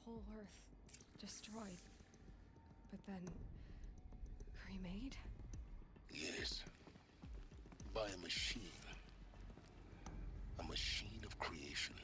whole Earth destroyed, but then remade? Yes. By a machine. A machine of creation.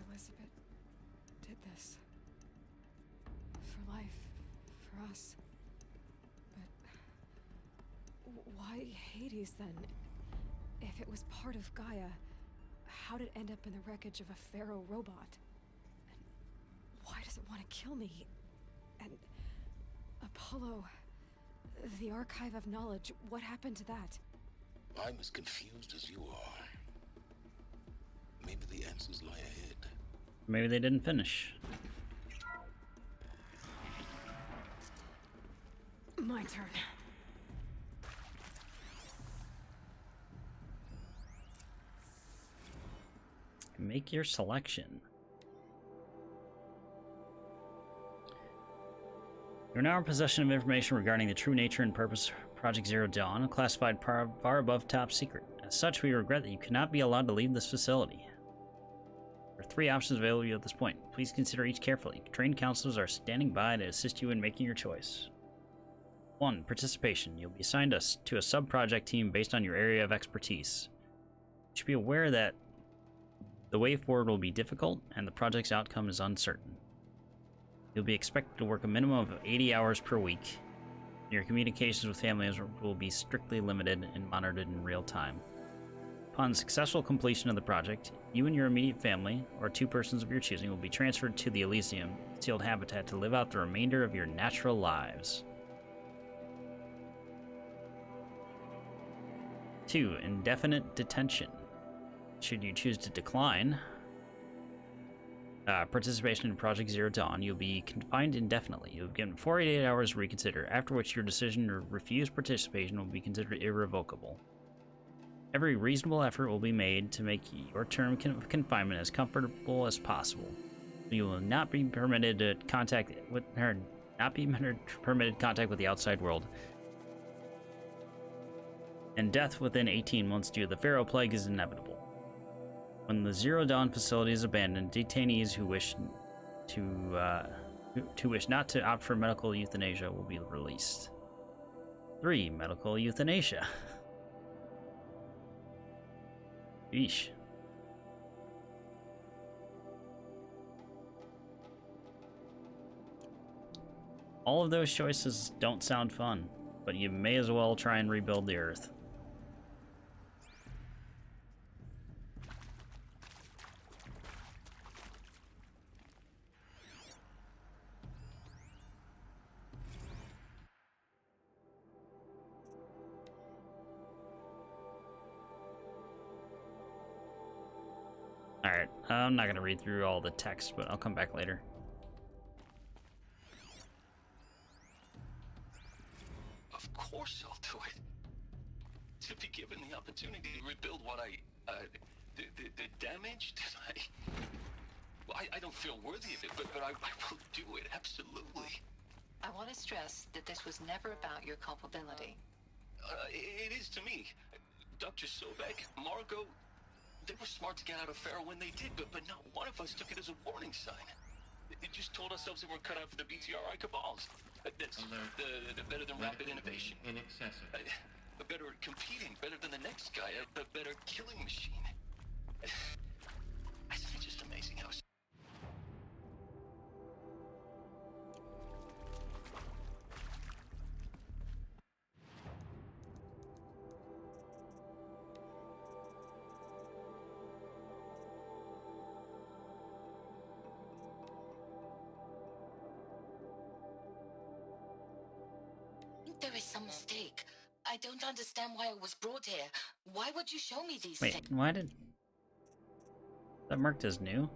Elizabeth did this. For life. For us. But why Hades then? If it was part of Gaia, how did it end up in the wreckage of a Pharaoh robot? And why does it want to kill me? And Apollo, the Archive of Knowledge, what happened to that? I'm as confused as you are. Maybe the answers lie ahead. Maybe they didn't finish. My turn. Make your selection. You're now in possession of information regarding the true nature and purpose of Project Zero Dawn, classified far above top secret. As such, we regret that you cannot be allowed to leave this facility. There are 3 options available to you at this point. Please consider each carefully. Trained counselors are standing by to assist you in making your choice. 1. Participation. You'll be assigned to a sub-project team based on your area of expertise. You should be aware that the way forward will be difficult, and the project's outcome is uncertain. You'll be expected to work a minimum of 80 hours per week. Your communications with families will be strictly limited and monitored in real time. Upon successful completion of the project, you and your immediate family, or 2 persons of your choosing, will be transferred to the Elysium sealed habitat to live out the remainder of your natural lives. 2. Indefinite detention. Should you choose to decline participation in Project Zero Dawn, you'll be confined indefinitely. You'll be given 48 hours to reconsider, after which your decision to refuse participation will be considered irrevocable. Every reasonable effort will be made to make your term of confinement as comfortable as possible. You will not be permitted to permitted contact with the outside world. And death within 18 months due to the Pharaoh Plague is inevitable. When the Zero Dawn facility is abandoned, detainees who wish not to opt for medical euthanasia will be released. 3. Medical euthanasia. Yeesh. All of those choices don't sound fun, but you may as well try and rebuild the Earth. Alright, I'm not going to read through all the text, but I'll come back later. Of course I'll do it. To be given the opportunity to rebuild what the damage that I don't feel worthy of it, but I will do it, absolutely. I want to stress that this was never about your culpability. It is to me. Dr. Sobek, Margot, they were smart to get out of Pharaoh when they did, but not one of us took it as a warning sign. It just told ourselves that we're cut out for the BTRI cabals. That's the better than rapid innovation. Inaccessible. Better at competing, better than the next guy, a better killing machine. It's just amazing how... There is some mistake. I don't understand why I was brought here. Why would you show me these Wait, things? why did... that marked as new?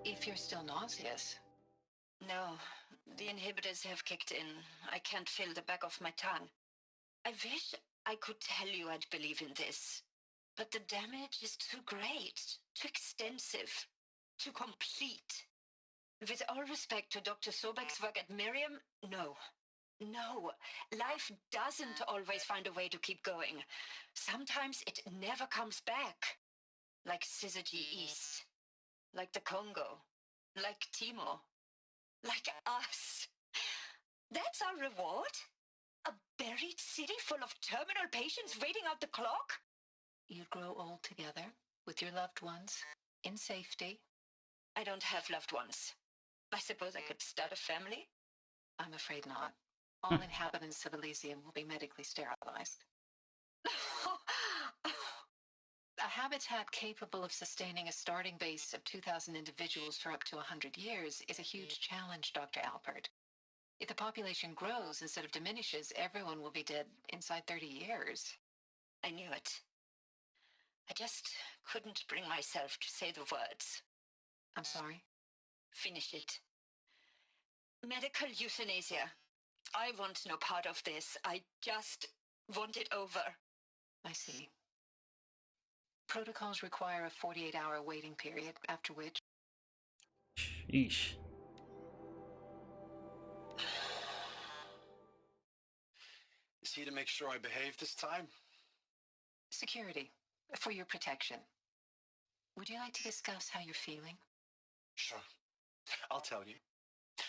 If you're still nauseous. No, the inhibitors have kicked in. I can't feel the back of my tongue. I wish I could tell you I'd believe in this. But the damage is too great, too extensive, too complete. With all respect to Dr. Sobek's work at Miriam, no. No, life doesn't always find a way to keep going. Sometimes it never comes back. Like Syzygy East. Like the Congo. Like Timo. Like us. That's our reward? A buried city full of terminal patients waiting out the clock? You'd grow old together, with your loved ones, in safety. I don't have loved ones. I suppose I could start a family? I'm afraid not. All inhabitants of Elysium will be medically sterilized. A habitat capable of sustaining a starting base of 2,000 individuals for up to 100 years is a huge challenge, Dr. Alpert. If the population grows instead of diminishes, everyone will be dead inside 30 years. I knew it. I just couldn't bring myself to say the words. I'm sorry? Finish it. Medical euthanasia. I want no part of this. I just want it over. I see. Protocols require a 48-hour waiting period, after which... Sheesh. Is he to make sure I behave this time? Security. For your protection. Would you like to discuss how you're feeling? Sure. I'll tell you.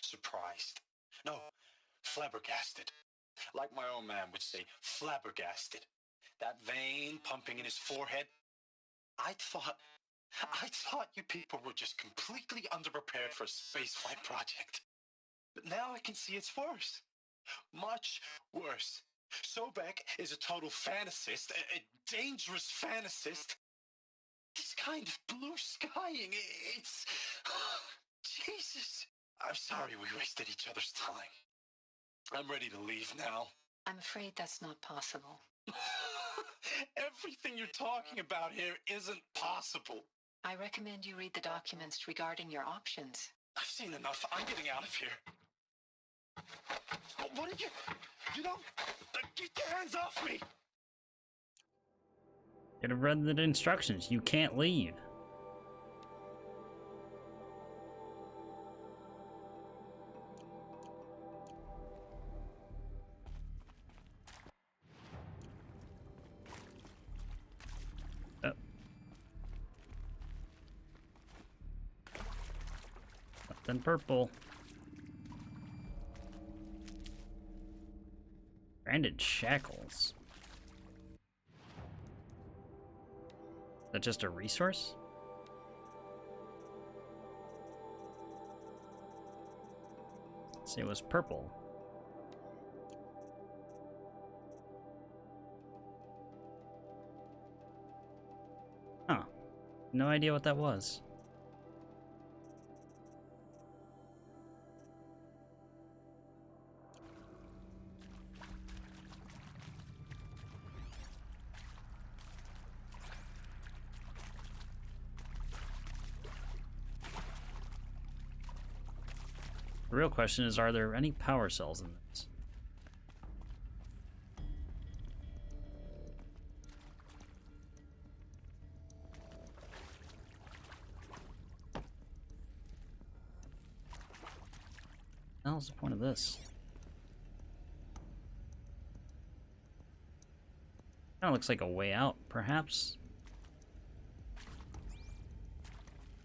Surprised. No, flabbergasted. Like my own man would say, flabbergasted. That vein pumping in his forehead. I thought you people were just completely underprepared for a spaceflight project. But now I can see it's worse. Much worse. Sobek is a total fantasist, a dangerous fantasist. This kind of blue skying, it's... Jesus. I'm sorry we wasted each other's time. I'm ready to leave now. I'm afraid that's not possible. Everything you're talking about here isn't possible. I recommend you read the documents regarding your options. I've seen enough. I'm getting out of here. What did you... You don't... Get your hands off me! Could have read the instructions. You can't leave. Oh. Something purple. Branded shackles. Is that just a resource? See, it was purple. Huh. No idea what that was. The real question is, are there any power cells in this? What the hell's the point of this? Kinda looks like a way out, perhaps?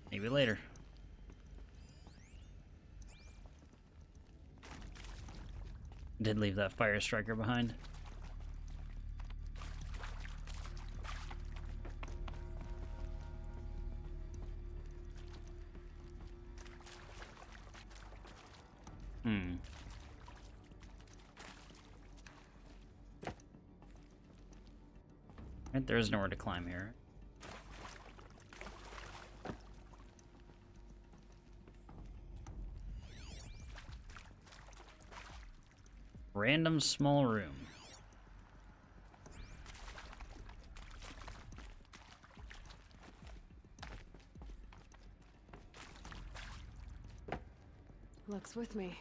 Maybe later. Did leave that fire striker behind. Right, there is nowhere to climb here. Random small room. Luck's with me.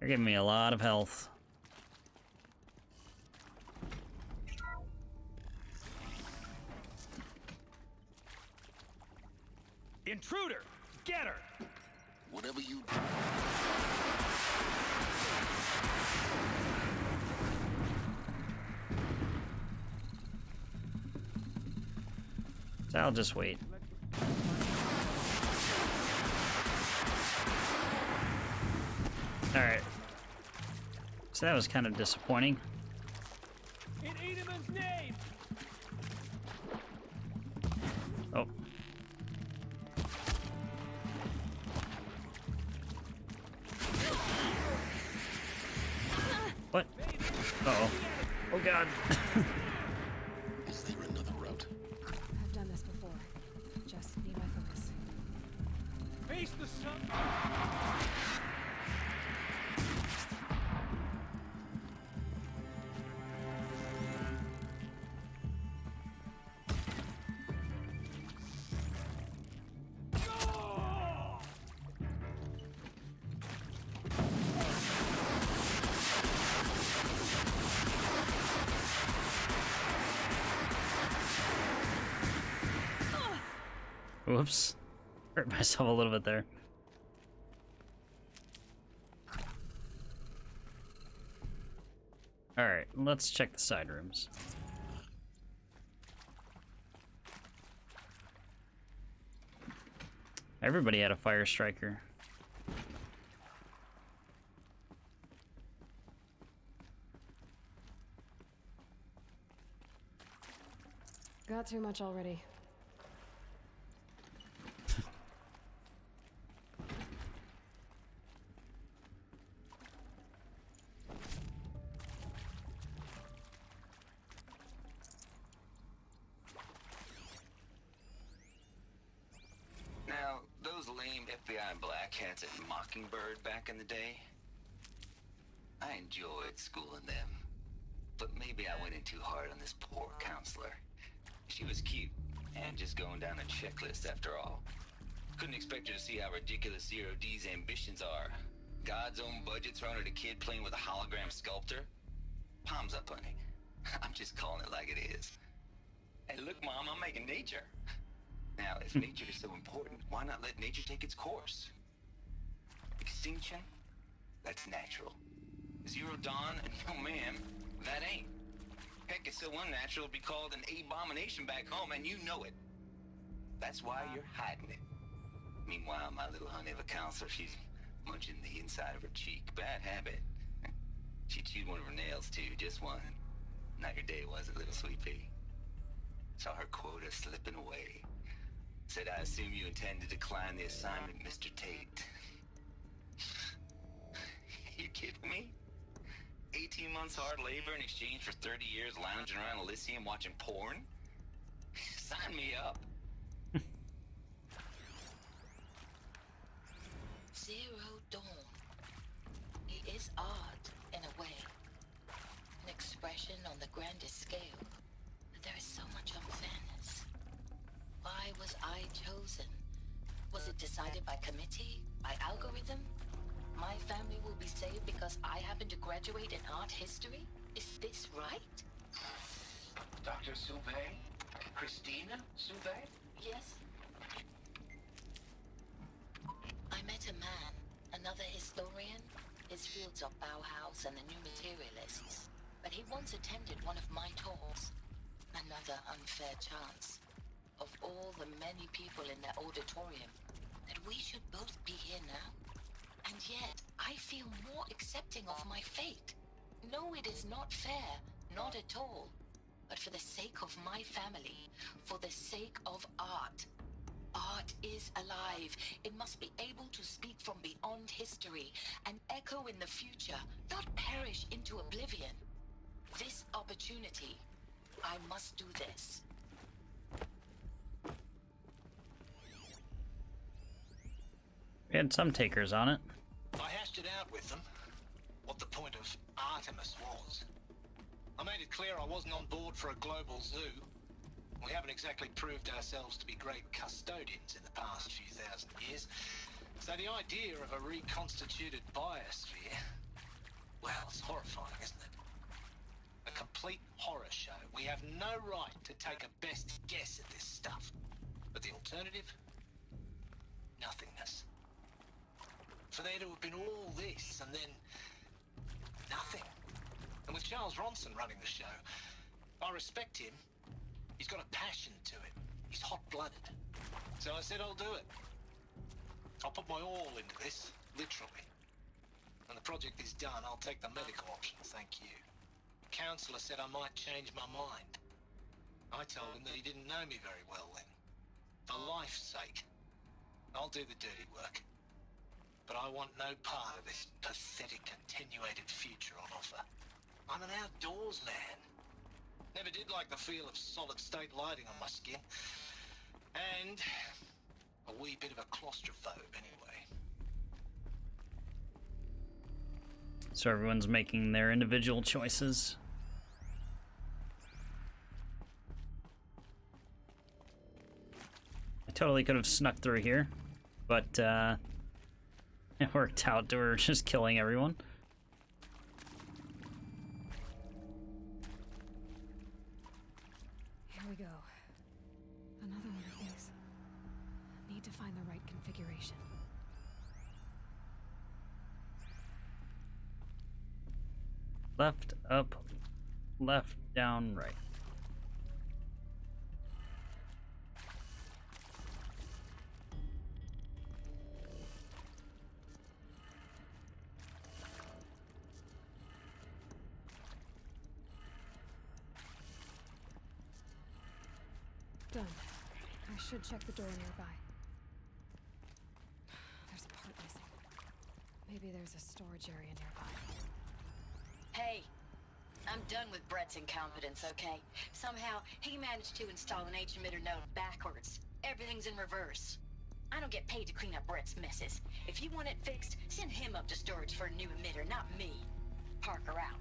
You're giving me a lot of health. Intruder! Get I'll just wait. Alright. So that was kind of disappointing. In Edelman's name! Oh. What? Uh-oh. Oh god. Is there another route? I've done this before. Just need my focus. Face the sun! Whoops. Hurt myself a little bit there. Alright, let's check the side rooms. Everybody had a fire striker. Got too much already. Now, those lame FBI black hats at Mockingbird back in the day, I enjoyed schooling them. But maybe I went in too hard on this poor counselor. She was cute, and just going down a checklist after all. Couldn't expect her to see how ridiculous Zero D's ambitions are. God's own budget thrown at a kid playing with a hologram sculptor? Palms up, honey. I'm just calling it like it is. Hey, look, Mom, I'm making nature. Now, if nature is so important, why not let nature take its course? Extinction? That's natural. Zero Dawn? No, ma'am, that ain't. Heck, it's so unnatural to be called an abomination back home, and you know it. That's why you're hiding it. Meanwhile, my little honey of a counselor, she's munching the inside of her cheek. Bad habit. She chewed one of her nails, too, just one. Not your day, was it, little sweet pea? Saw her quota slipping away. Said, I assume you intend to decline the assignment, Mr. Tate. You kidding me? 18 months hard labor in exchange for 30 years lounging around Elysium watching porn? Sign me up. Zero Dawn. It is art, in a way. An expression on the grandest scale. But there is so much unfairness. Why was I chosen? Was it decided by committee? By algorithm? My family will be saved because I happen to graduate in art history? Is this right? Dr. Sauvé? Christina Sauvé? Yes. I met a man, another historian. His fields are Bauhaus and the New Materialists. But he once attended one of my talks. Another unfair chance. Of all the many people in that auditorium, that we should both be here now. And yet, I feel more accepting of my fate. No, it is not fair, not at all. But for the sake of my family, for the sake of art. Art is alive. It must be able to speak from beyond history and echo in the future, not perish into oblivion. This opportunity, I must do this. We had some takers on it. I hashed it out with them, what the point of Artemis was. I made it clear I wasn't on board for a global zoo. We haven't exactly proved ourselves to be great custodians in the past few thousand years. So the idea of a reconstituted biosphere, well, it's horrifying, isn't it? A complete horror show. We have no right to take a best guess at this stuff. But the alternative? Nothingness. For there to have been all this, and then nothing. And with Charles Ronson running the show, I respect him. He's got a passion to it. He's hot-blooded. So I said I'll do it. I'll put my all into this, literally. When the project is done, I'll take the medical option, thank you. Counselor said I might change my mind. I told him that he didn't know me very well then. For life's sake. I'll do the dirty work. But I want no part of this pathetic attenuated future on offer. I'm an outdoors man. Never did like the feel of solid state lighting on my skin. And a wee bit of a claustrophobe anyway. So everyone's making their individual choices. I totally could have snuck through here, but it worked out to her just killing everyone. Here we go. Another one of these. Need to find the right configuration. Left, up, left, down, right. Done. I should check the door nearby. There's a part missing. Maybe there's a storage area nearby. Hey, I'm done with Brett's incompetence, okay? Somehow, he managed to install an H-emitter node backwards. Everything's in reverse. I don't get paid to clean up Brett's messes. If you want it fixed, send him up to storage for a new emitter, not me. Parker out.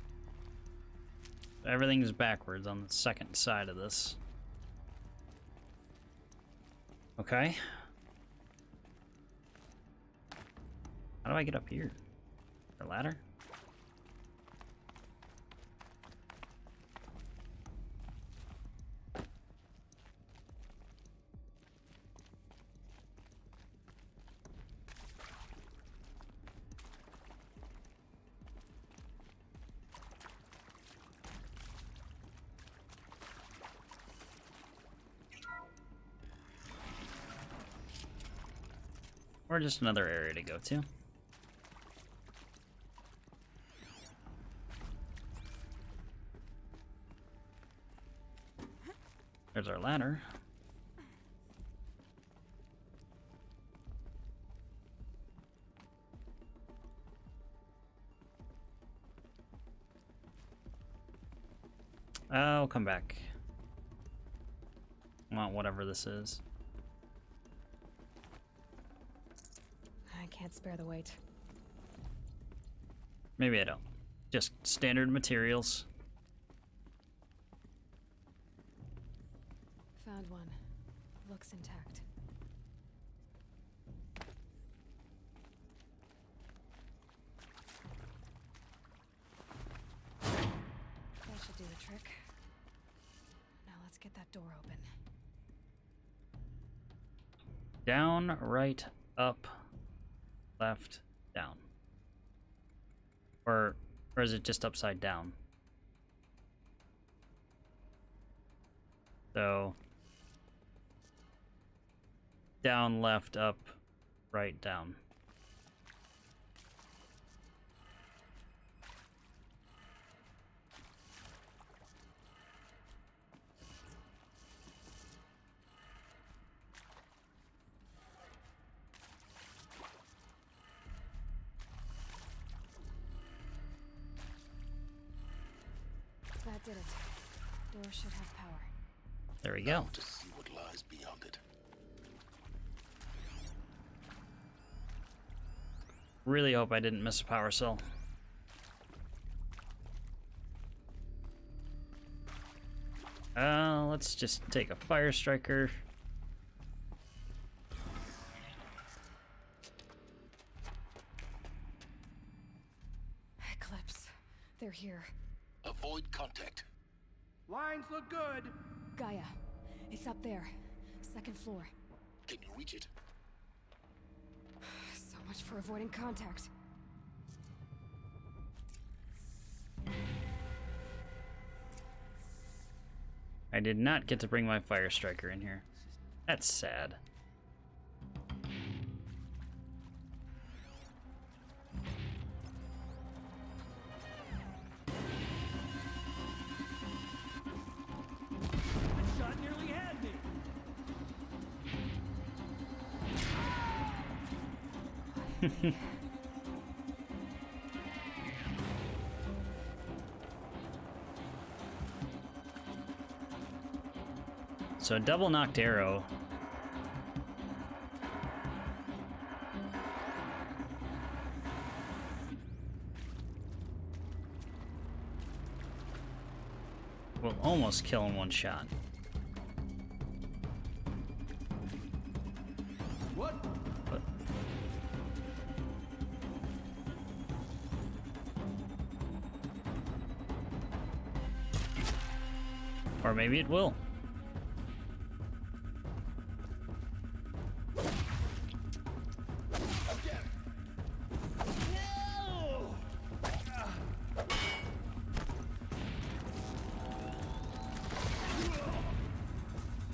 Everything's backwards on the second side of this. Okay. How do I get up here? A ladder? Or just another area to go to. There's our ladder. I'll come back. I want whatever this is. I can't spare the weight. Maybe I don't. Just standard materials. Found one. Looks intact. That should do the trick. Now let's get that door open. Down, right, up, left, down. Or is it just upside down? So down, left, up, right, down. That did it. Door should have power. There we go. To see what lies beyond it. Really hope I didn't miss a power cell. Let's just take a fire striker. Eclipse. They're here. Avoid contact. Lines look good. Gaia. It's up there. Second floor. Can you reach it? So much for avoiding contact. I did not get to bring my fire striker in here. That's sad. That shot nearly had me. So a double knocked arrow. Will almost kill in one shot. What? But or maybe it will.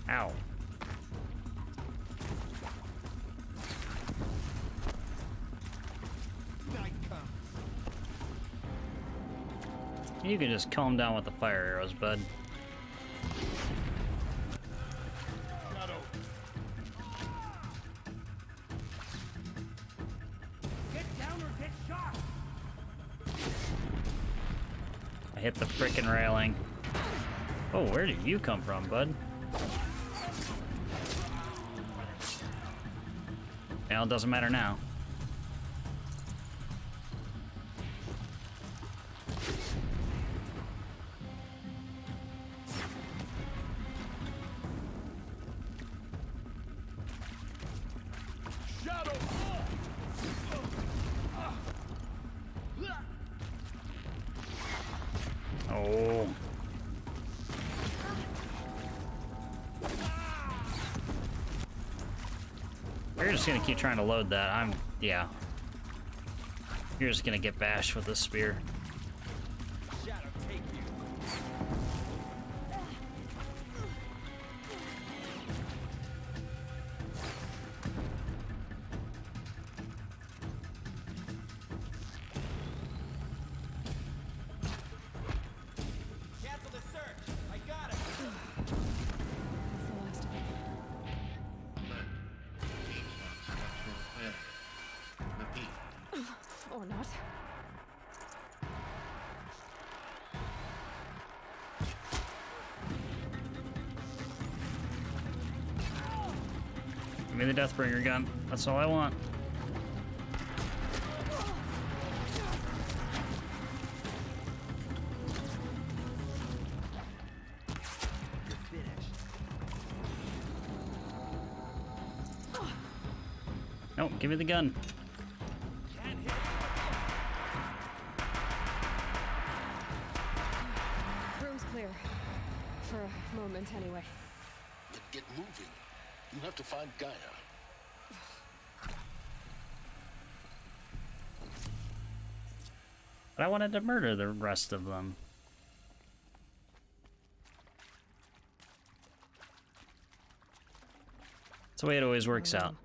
Ow. Night comes. You can just calm down with the fire arrows, bud. Shadow. Get down or get shot. I hit the frickin' railing. Oh, where did you come from, bud? Well, it doesn't matter now. Shadow. Oh. You're just gonna keep trying to load that. Yeah. You're just gonna get bashed with this spear. Shadow, take you. Cancel the search. I got it. That's the last of it. Or not. Give me the Deathbringer gun. That's all I want. You're finished. No, give me the gun. Can't hit. Room's clear. For a moment, anyway. Then get moving. You have to find Gaia. But I wanted to murder the rest of them. That's the way it always works out.